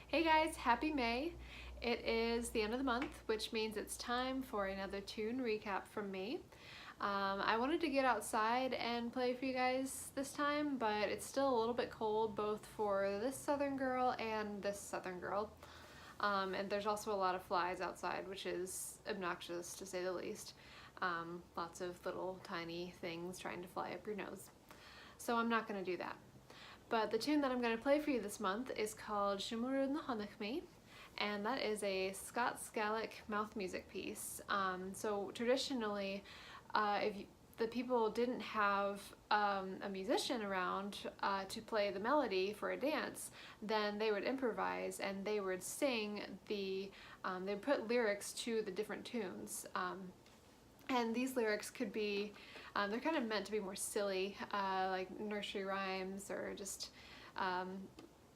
Hey guys, happy May. It is the end of the month, which means it's time for another tune recap from me. I wanted to get outside and play for you guys this time, but it's still a little bit cold both for this southern girl and this southern girl. And there's also a lot of flies outside, which is obnoxious to say the least. Lots of little tiny things trying to fly up your nose. So I'm not going to do that. But the tune that I'm going to play for you this month is called Rud A Chunnaic Mi, and that is a Scots Gaelic mouth music piece. So traditionally, if the people didn't have a musician around to play the melody for a dance, then they would improvise and they would sing they would put lyrics to the different tunes. And these lyrics could be, they're kind of meant to be more silly, like nursery rhymes or just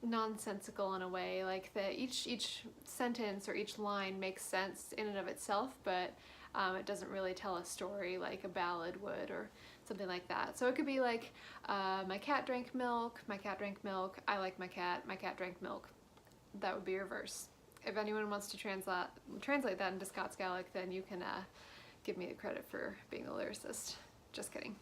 nonsensical in a way, like that each sentence or each line makes sense in and of itself, but it doesn't really tell a story like a ballad would or something like that. So it could be like, my cat drank milk, my cat drank milk, I like my cat drank milk. That would be your verse. If anyone wants to translate that into Scots Gaelic, then you can give me the credit for being a lyricist. Just kidding.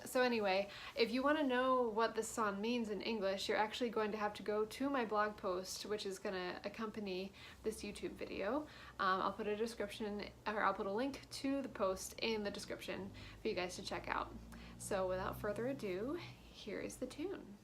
So anyway, if you want to know what this song means in English, you're actually going to have to go to my blog post, which is going to accompany this YouTube video. I'll put a link to the post in the description for you guys to check out. So without further ado, here is the tune.